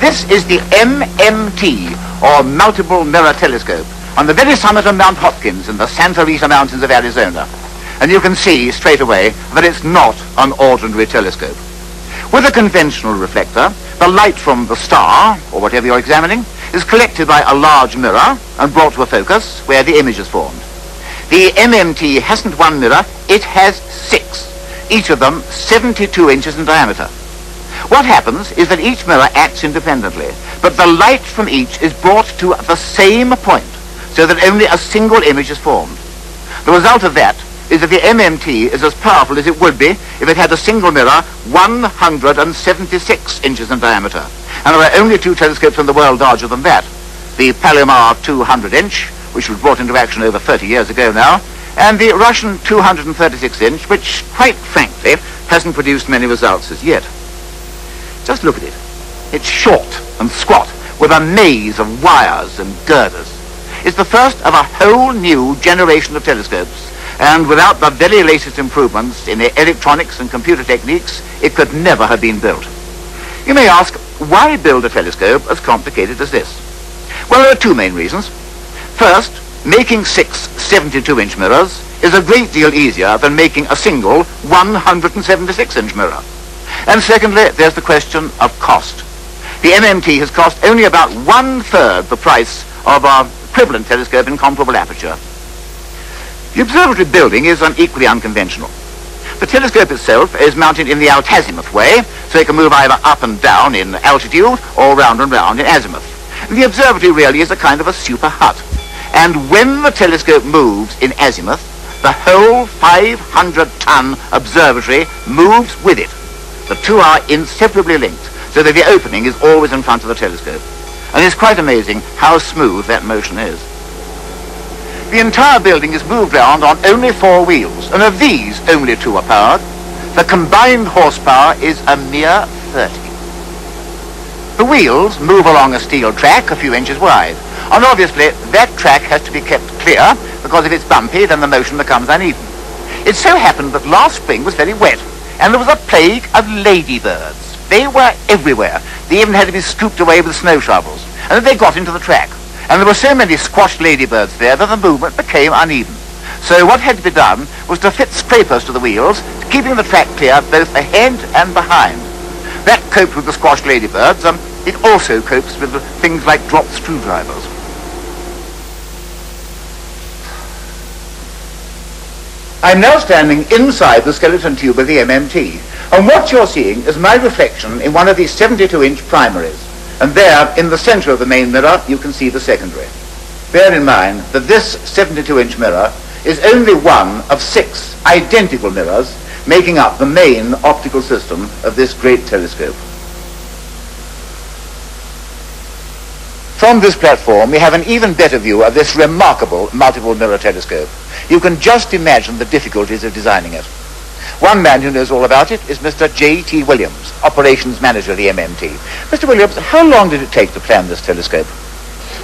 This is the MMT, or Multiple Mirror Telescope, on the very summit of Mount Hopkins in the Santa Rita Mountains of Arizona. And you can see straight away that it's not an ordinary telescope. With a conventional reflector, the light from the star, or whatever you're examining, is collected by a large mirror and brought to a focus where the image is formed. The MMT hasn't one mirror, it has 6, each of them 72 inches in diameter. What happens is that each mirror acts independently, but the light from each is brought to the same point, so that only a single image is formed. The result of that is that the MMT is as powerful as it would be if it had a single mirror 176 inches in diameter. And there are only 2 telescopes in the world larger than that. The Palomar 200-inch, which was brought into action over 30 years ago now, and the Russian 236-inch, which, quite frankly, hasn't produced many results as yet. Just look at it. It's short and squat, with a maze of wires and girders. It's the first of a whole new generation of telescopes, and without the very latest improvements in the electronics and computer techniques, it could never have been built. You may ask, why build a telescope as complicated as this? Well, there are 2 main reasons. First, making 6 72-inch mirrors is a great deal easier than making a single 176-inch mirror. And secondly, there's the question of cost. The MMT has cost only about 1/3 the price of an equivalent telescope in comparable aperture. The observatory building is equally unconventional. The telescope itself is mounted in the altazimuth way, so it can move either up and down in altitude or round and round in azimuth. The observatory really is a kind of a super hut. And when the telescope moves in azimuth, the whole 500-ton observatory moves with it. The 2 are inseparably linked, so that the opening is always in front of the telescope. And it's quite amazing how smooth that motion is. The entire building is moved round on only 4 wheels, and of these, only 2 are powered. The combined horsepower is a mere 30. The wheels move along a steel track a few inches wide, and obviously that track has to be kept clear, because if it's bumpy, then the motion becomes uneven. It so happened that last spring was very wet, and there was a plague of ladybirds. They were everywhere. They even had to be scooped away with snow shovels, and then they got into the track. And there were so many squashed ladybirds there that the movement became uneven. So what had to be done was to fit scrapers to the wheels, keeping the track clear both ahead and behind. That coped with the squashed ladybirds. It also copes with things like dropped screwdrivers. I'm now standing inside the skeleton tube of the MMT, and what you're seeing is my reflection in one of these 72-inch primaries. And there, in the center of the main mirror, you can see the secondary. Bear in mind that this 72-inch mirror is only one of 6 identical mirrors making up the main optical system of this great telescope. From this platform, we have an even better view of this remarkable multiple mirror telescope. You can just imagine the difficulties of designing it. One man who knows all about it is Mr. J.T. Williams, operations manager of the MMT. Mr. Williams, how long did it take to plan this telescope?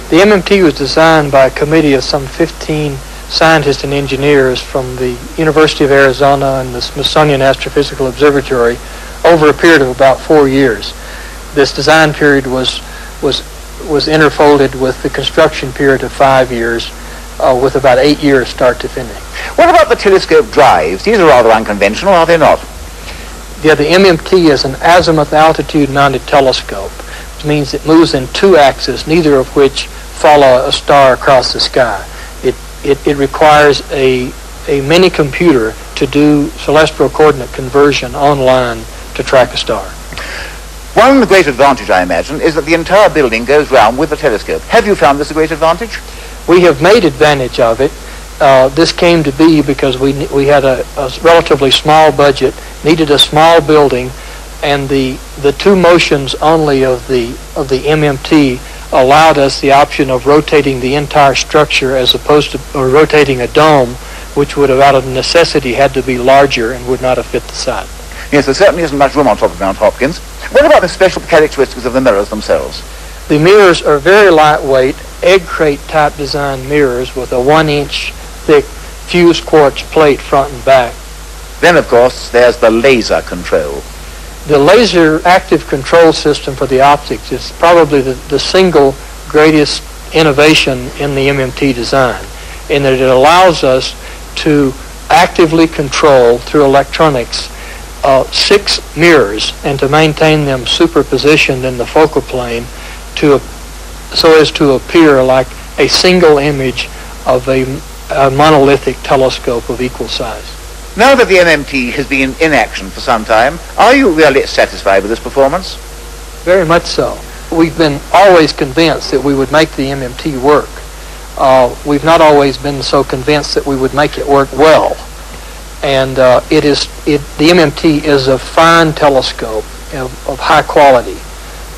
The MMT was designed by a committee of some 15 scientists and engineers from the University of Arizona and the Smithsonian Astrophysical Observatory over a period of about 4 years. This design period was interfolded with the construction period of 5 years, with about 8 years start to finish. What about the telescope drives? These are rather unconventional, are they not? Yeah, the MMT is an azimuth altitude mounted telescope, which means it moves in 2 axes, neither of which follow a star across the sky. It requires a mini computer to do celestial coordinate conversion online to track a star. One great advantage, I imagine, is that the entire building goes round with the telescope. Have you found this a great advantage? We have made advantage of it. This came to be because we had a relatively small budget, needed a small building, and the 2 motions only of the MMT allowed us the option of rotating the entire structure as opposed to rotating a dome, which would have out of necessity had to be larger and would not have fit the site. Yes, there certainly isn't much room on top of Mount Hopkins. What about the special characteristics of the mirrors themselves? The mirrors are very lightweight, egg crate type design mirrors with a 1-inch thick fused quartz plate front and back. Then, of course, there's the laser control. The laser active control system for the optics is probably the single greatest innovation in the MMT design, in that it allows us to actively control through electronics 6 mirrors and to maintain them superpositioned in the focal plane so as to appear like a single image of a monolithic telescope of equal size. Now that the MMT has been in action for some time, are you really satisfied with this performance? Very much so. We've been always convinced that we would make the MMT work. We've not always been so convinced that we would make it work well. And the MMT is a fine telescope of high quality.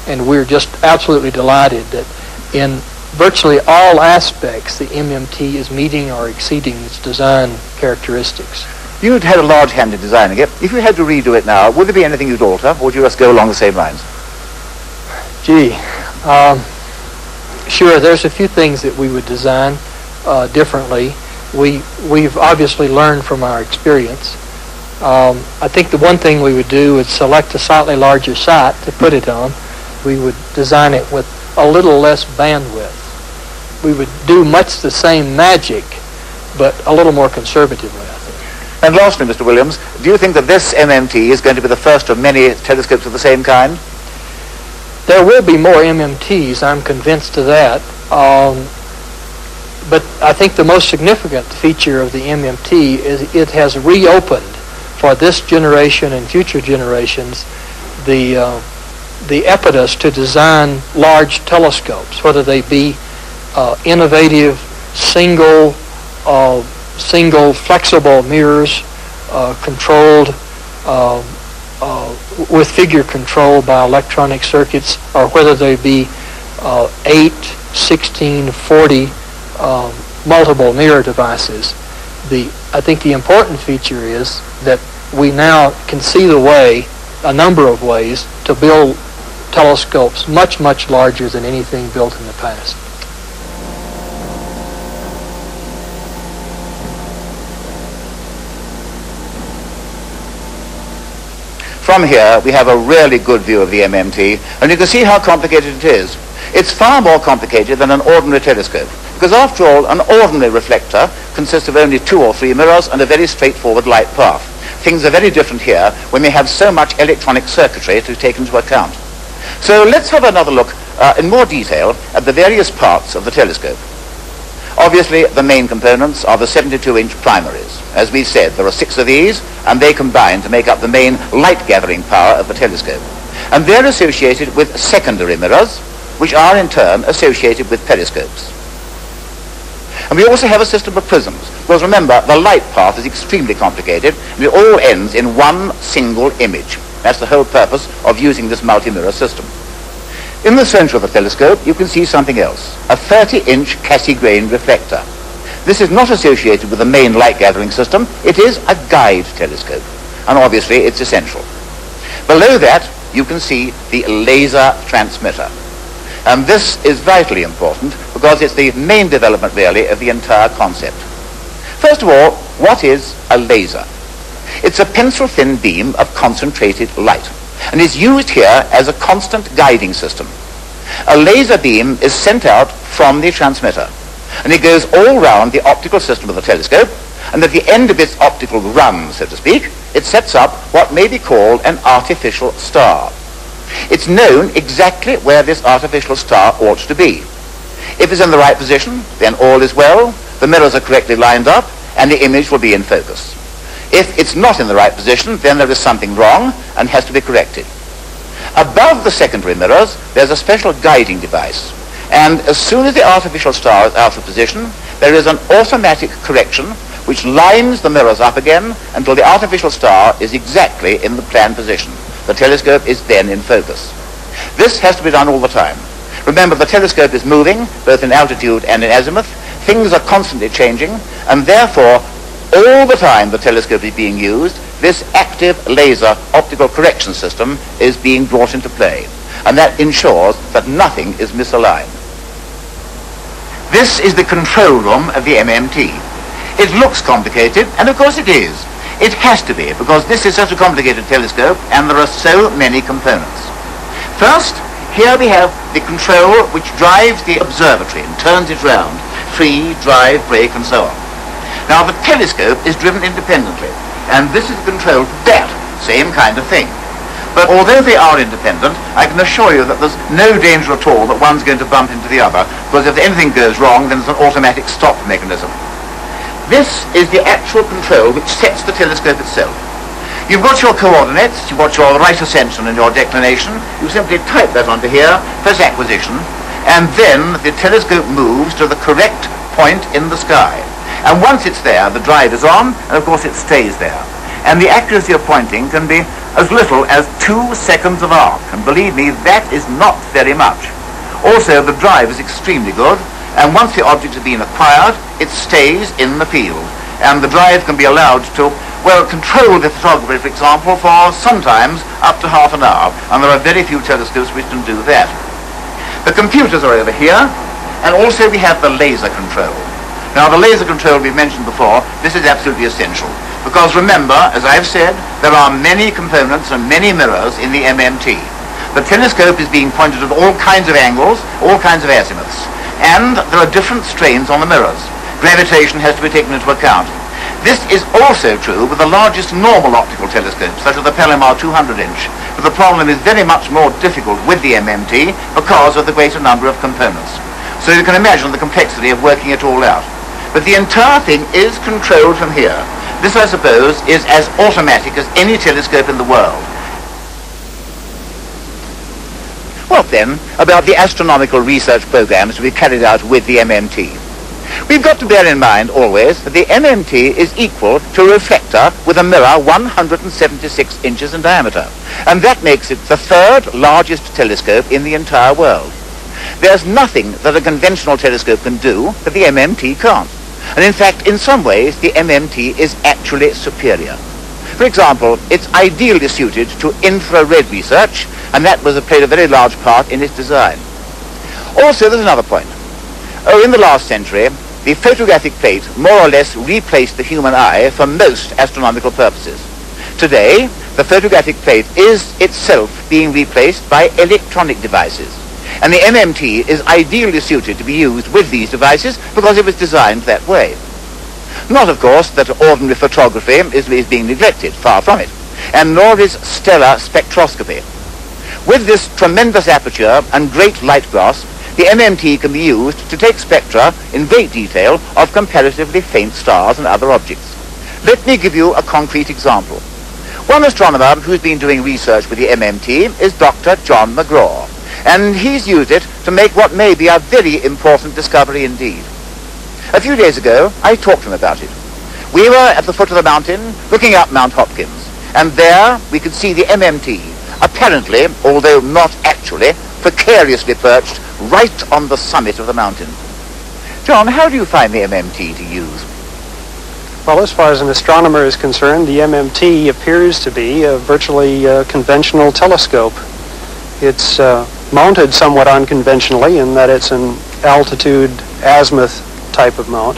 And we're just absolutely delighted that in virtually all aspects the MMT is meeting or exceeding its design characteristics. You'd had a large hand in designing it. If you had to redo it now, would there be anything you'd alter, or would you just go along the same lines? Gee, sure, there's a few things that we would design differently. We've obviously learned from our experience. I think the one thing we would do is select a slightly larger site to put it on. We would design it with a little less bandwidth. We would do much the same magic, but a little more conservatively, I think. And lastly, Mr. Williams, do you think that this MMT is going to be the first of many telescopes of the same kind? There will be more MMTs, I'm convinced of that. But I think the most significant feature of the MMT is it has reopened for this generation and future generations the impetus to design large telescopes, whether they be innovative single flexible mirrors controlled with figure control by electronic circuits, or whether they be 8, 16, 40 multiple mirror devices. I think the important feature is that we now can see a number of ways to build telescopes much, much larger than anything built in the past. From here, we have a really good view of the MMT, and you can see how complicated it is. It's far more complicated than an ordinary telescope, because after all, an ordinary reflector consists of only 2 or 3 mirrors and a very straightforward light path. Things are very different here when we have so much electronic circuitry to take into account. So let's have another look in more detail at the various parts of the telescope. Obviously, the main components are the 72-inch primaries. As we said, there are 6 of these, and they combine to make up the main light-gathering power of the telescope. And they're associated with secondary mirrors, which are in turn associated with periscopes. And we also have a system of prisms, because remember, the light path is extremely complicated, and it all ends in one single image. That's the whole purpose of using this multi-mirror system. In the center of the telescope, you can see something else, a 30-inch Cassegrain reflector. This is not associated with the main light-gathering system. It is a guide telescope, and obviously it's essential. Below that, you can see the laser transmitter. And this is vitally important because it's the main development, really, of the entire concept. First of all, what is a laser? It's a pencil-thin beam of concentrated light, and is used here as a constant guiding system. A laser beam is sent out from the transmitter, and it goes all round the optical system of the telescope, and at the end of its optical run, so to speak, it sets up what may be called an artificial star. It's known exactly where this artificial star ought to be. If it's in the right position, then all is well, the mirrors are correctly lined up, and the image will be in focus. If it's not in the right position, then there is something wrong and has to be corrected. Above the secondary mirrors, there's a special guiding device, and as soon as the artificial star is out of position, there is an automatic correction which lines the mirrors up again until the artificial star is exactly in the planned position. The telescope is then in focus. This has to be done all the time. Remember, the telescope is moving, both in altitude and in azimuth. Things are constantly changing, and therefore, all the time the telescope is being used, this active laser optical correction system is being brought into play, and that ensures that nothing is misaligned. This is the control room of the MMT. It looks complicated, and of course it is. It has to be, because this is such a complicated telescope and there are so many components. First, here we have the control which drives the observatory and turns it round. Free, drive, brake, and so on. Now the telescope is driven independently, and this is controlled for that same kind of thing. But although they are independent, I can assure you that there's no danger at all that one's going to bump into the other, because if anything goes wrong, then there's an automatic stop mechanism. This is the actual control which sets the telescope itself. You've got your coordinates, you've got your right ascension and your declination. You simply type that onto here, press acquisition, and then the telescope moves to the correct point in the sky. And once it's there, the drive is on, and of course it stays there. And the accuracy of pointing can be as little as 2 seconds of arc, and believe me, that is not very much. Also, the drive is extremely good, and once the object has been acquired, it stays in the field, and the drive can be allowed to, well, control the photography, for example, for sometimes up to half an hour, and there are very few telescopes which can do that. The computers are over here, and also we have the laser control. Now, the laser control we've mentioned before, this is absolutely essential, because remember, as I've said, there are many components and many mirrors in the MMT. The telescope is being pointed at all kinds of angles, all kinds of azimuths, and there are different strains on the mirrors. Gravitation has to be taken into account. This is also true with the largest normal optical telescopes, such as the Palomar 200-inch, but the problem is very much more difficult with the MMT because of the greater number of components. So you can imagine the complexity of working it all out. But the entire thing is controlled from here. This, I suppose, is as automatic as any telescope in the world. What then about the astronomical research programs to be carried out with the MMT? We've got to bear in mind always that the MMT is equal to a reflector with a mirror 176 inches in diameter, and that makes it the third largest telescope in the entire world. There's nothing that a conventional telescope can do that the MMT can't. And in fact, in some ways, the MMT is actually superior. For example, it's ideally suited to infrared research, and that played a very large part in its design. Also, there's another point. In the last century, the photographic plate more or less replaced the human eye for most astronomical purposes. Today, the photographic plate is itself being replaced by electronic devices. And the MMT is ideally suited to be used with these devices because it was designed that way. Not, of course, that ordinary photography is being neglected, far from it, and nor is stellar spectroscopy. With this tremendous aperture and great light grasp, the MMT can be used to take spectra in great detail of comparatively faint stars and other objects. Let me give you a concrete example. One astronomer who's been doing research with the MMT is Dr. John McGraw, and he's used it to make what may be a very important discovery indeed. A few days ago, I talked to him about it. We were at the foot of the mountain, looking up Mount Hopkins, and there we could see the MMT, apparently, although not actually, precariously perched right on the summit of the mountain. John, how do you find the MMT to use? Well, as far as an astronomer is concerned, the MMT appears to be a virtually conventional telescope. It's mounted somewhat unconventionally in that it's an altitude azimuth type of mount,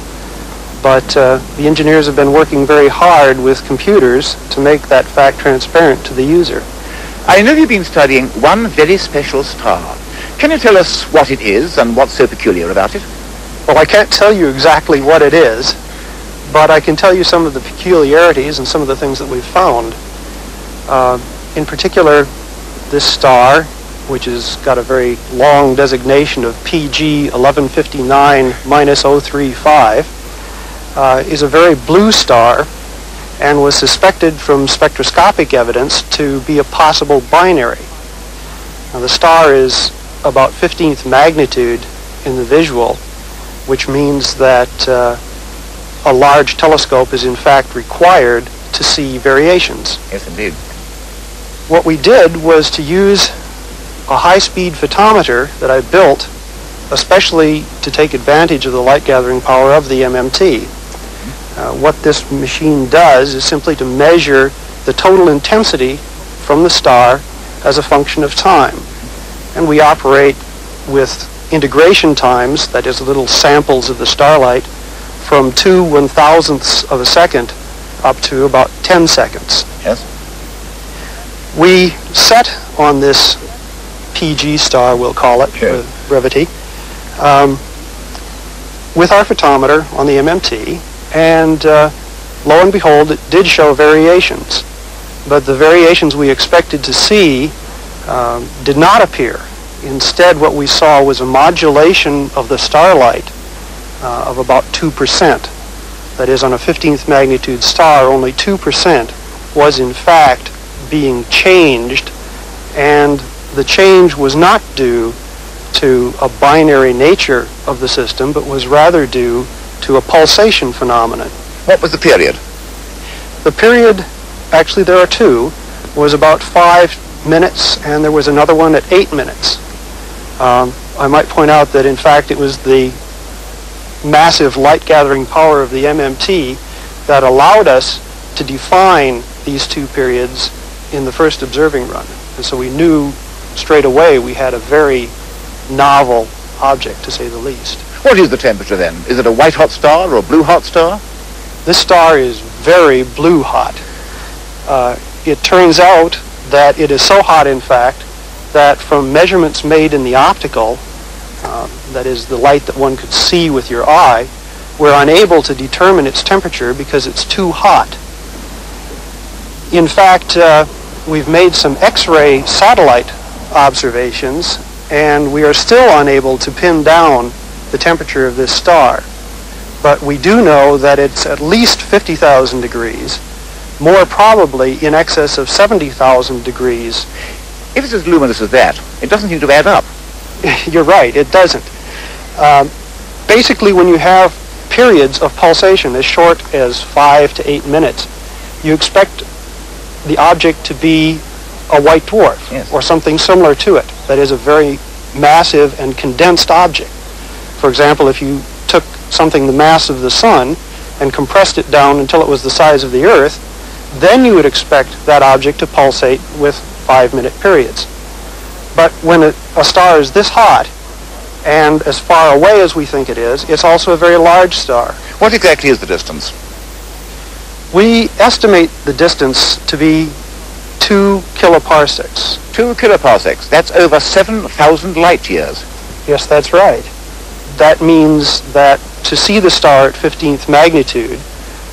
but the engineers have been working very hard with computers to make that fact transparent to the user. I know you've been studying one very special star. Can you tell us what it is and what's so peculiar about it? Well, I can't tell you exactly what it is, but I can tell you some of the peculiarities and some of the things that we've found. In particular, this star, which has got a very long designation of PG 1159-035, is a very blue star and was suspected from spectroscopic evidence to be a possible binary. Now, the star is about 15th magnitude in the visual, which means that a large telescope is in fact required to see variations. Yes, indeed. What we did was to use a high-speed photometer that I built especially to take advantage of the light-gathering power of the MMT. What this machine does is simply to measure the total intensity from the star as a function of time. And we operate with integration times, that is little samples of the starlight, from 2 1,000ths of a second up to about 10 seconds. Yes. We set on this PG star, we'll call it, Sure. for brevity, with our photometer on the MMT, and lo and behold, it did show variations. But the variations we expected to see did not appear. Instead, what we saw was a modulation of the starlight of about 2%. That is, on a 15th magnitude star, only 2% was in fact being changed, and the change was not due to a binary nature of the system, but was rather due to a pulsation phenomenon. What was the period? The period, actually there are two, was about 5 minutes, and there was another one at 8 minutes. I might point out that in fact it was the massive light gathering power of the MMT that allowed us to define these two periods in the first observing run. And so we knew straight away we had a very novel object, to say the least. What is the temperature then? Is it a white hot star or a blue hot star? This star is very blue hot. It turns out that it is so hot, in fact, that from measurements made in the optical, that is the light that one could see with your eye, we're unable to determine its temperature because it's too hot. In fact, we've made some X-ray satellite observations, and we are still unable to pin down the temperature of this star. But we do know that it's at least 50,000 degrees, more probably in excess of 70,000 degrees. If it's as luminous as that, it doesn't seem to add up. You're right, it doesn't. Basically, when you have periods of pulsation as short as 5 to 8 minutes, you expect the object to be a white dwarf, yes, or something similar to it. That is a very massive and condensed object. For example, if you took something the mass of the sun and compressed it down until it was the size of the Earth, then you would expect that object to pulsate with 5-minute periods. But when a star is this hot, and as far away as we think it is, it's also a very large star. What exactly is the distance? We estimate the distance to be 2 kiloparsecs. 2 kiloparsecs. That's over 7,000 light years. Yes, that's right. That means that to see the star at 15th magnitude,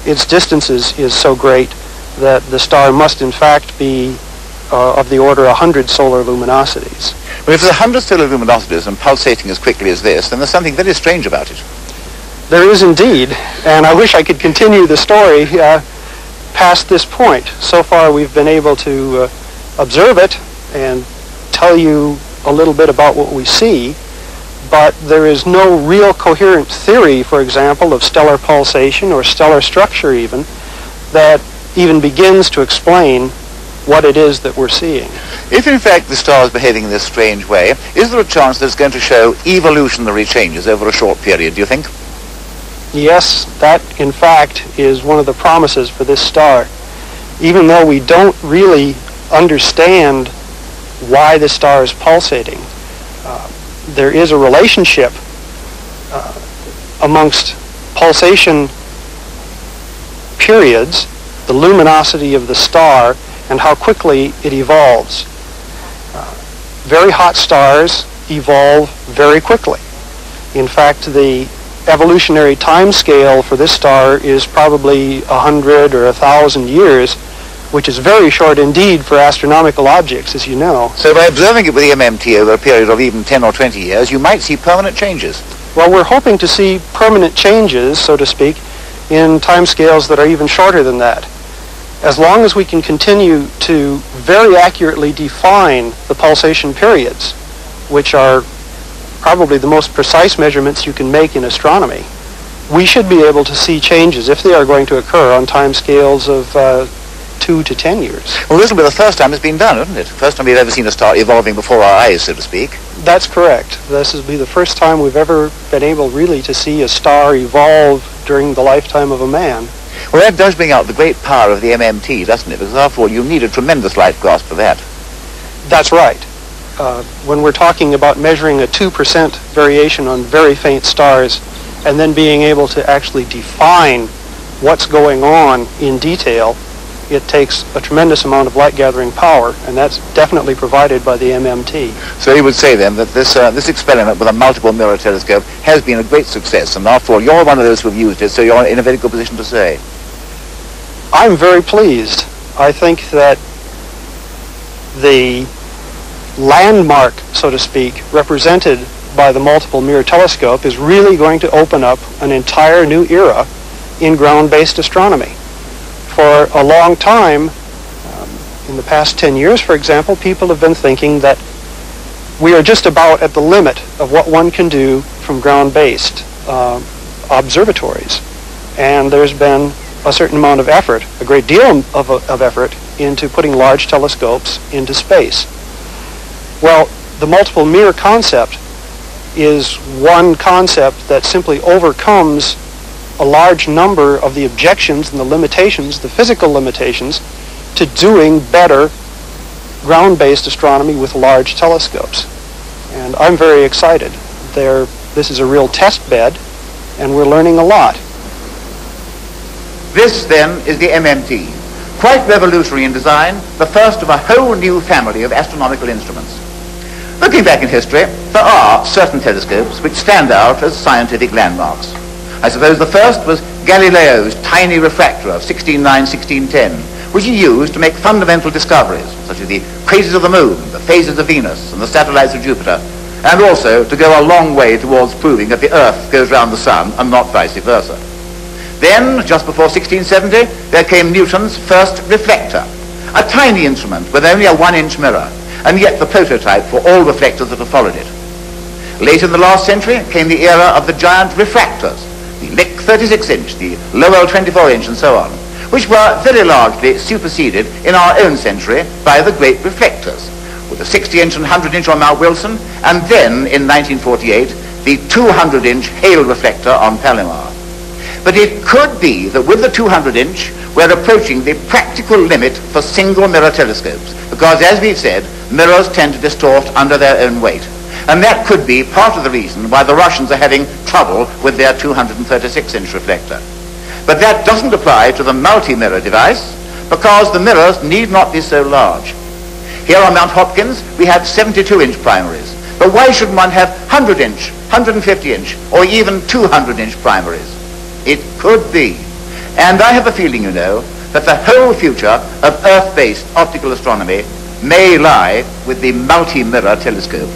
its distance is so great that the star must in fact be of the order 100 solar luminosities. Well, if there's 100 solar luminosities and pulsating as quickly as this, then there's something very strange about it. There is indeed, and I wish I could continue the story past this point. So far we've been able to observe it and tell you a little bit about what we see, but there is no real coherent theory, for example, of stellar pulsation or stellar structure even, that even begins to explain what it is that we're seeing. If in fact the star is behaving in this strange way, is there a chance that it's going to show evolutionary changes over a short period, do you think? Yes, that in fact is one of the promises for this star. Even though we don't really understand why the star is pulsating, there is a relationship amongst pulsation periods, the luminosity of the star, and how quickly it evolves. Very hot stars evolve very quickly. In fact, the evolutionary time scale for this star is probably 100 or 1,000 years, which is very short indeed for astronomical objects, as you know. So by observing it with the MMT over a period of even 10 or 20 years, you might see permanent changes. Well, we're hoping to see permanent changes, so to speak, in timescales that are even shorter than that. As long as we can continue to very accurately define the pulsation periods, which are probably the most precise measurements you can make in astronomy, we should be able to see changes, if they are going to occur, on timescales of 2 to 10 years. Well, this will be the first time it's been done, isn't it? First time we've ever seen a star evolving before our eyes, so to speak. That's correct. This will be the first time we've ever been able really to see a star evolve during the lifetime of a man. Well, that does bring out the great power of the MMT, doesn't it? Because after all, you need a tremendous light grasp for that. That's right. When we're talking about measuring a 2% variation on very faint stars and then being able to actually define what's going on in detail, it takes a tremendous amount of light gathering power, and that's definitely provided by the MMT. So you would say then that this experiment with a multiple mirror telescope has been a great success, and after all, you're one of those who have used it, so you're in a very good position to say. I'm very pleased. I think that the landmark, so to speak, represented by the multiple mirror telescope is really going to open up an entire new era in ground-based astronomy. For a long time, in the past 10 years, for example, people have been thinking that we are just about at the limit of what one can do from ground-based observatories. And there's been a certain amount of effort, a great deal of effort, into putting large telescopes into space. Well, the multiple mirror concept is one concept that simply overcomes a large number of the objections and the limitations, the physical limitations, to doing better ground-based astronomy with large telescopes. And I'm very excited. This is a real test bed, and we're learning a lot. This, then, is the MMT. Quite revolutionary in design, the first of a whole new family of astronomical instruments. Looking back in history, there are certain telescopes which stand out as scientific landmarks. I suppose the first was Galileo's tiny refractor of 1610, which he used to make fundamental discoveries, such as the craters of the moon, the phases of Venus, and the satellites of Jupiter, and also to go a long way towards proving that the Earth goes round the sun and not vice versa. Then, just before 1670, there came Newton's first reflector, a tiny instrument with only a 1-inch mirror, and yet the prototype for all reflectors that have followed it. Late in the last century came the era of the giant refractors, the Lick 36-inch, the Lowell 24-inch, and so on, which were very largely superseded in our own century by the great reflectors, with the 60-inch and 100-inch on Mount Wilson, and then, in 1948, the 200-inch Hale reflector on Palomar. But it could be that with the 200-inch, we're approaching the practical limit for single mirror telescopes, because, as we've said, mirrors tend to distort under their own weight. And that could be part of the reason why the Russians are having trouble with their 236-inch reflector. But that doesn't apply to the multi-mirror device, because the mirrors need not be so large. Here on Mount Hopkins, we have 72-inch primaries. But why shouldn't one have 100-inch, 150-inch, or even 200-inch primaries? It could be. And I have a feeling, you know, that the whole future of Earth-based optical astronomy may lie with the multi-mirror telescope.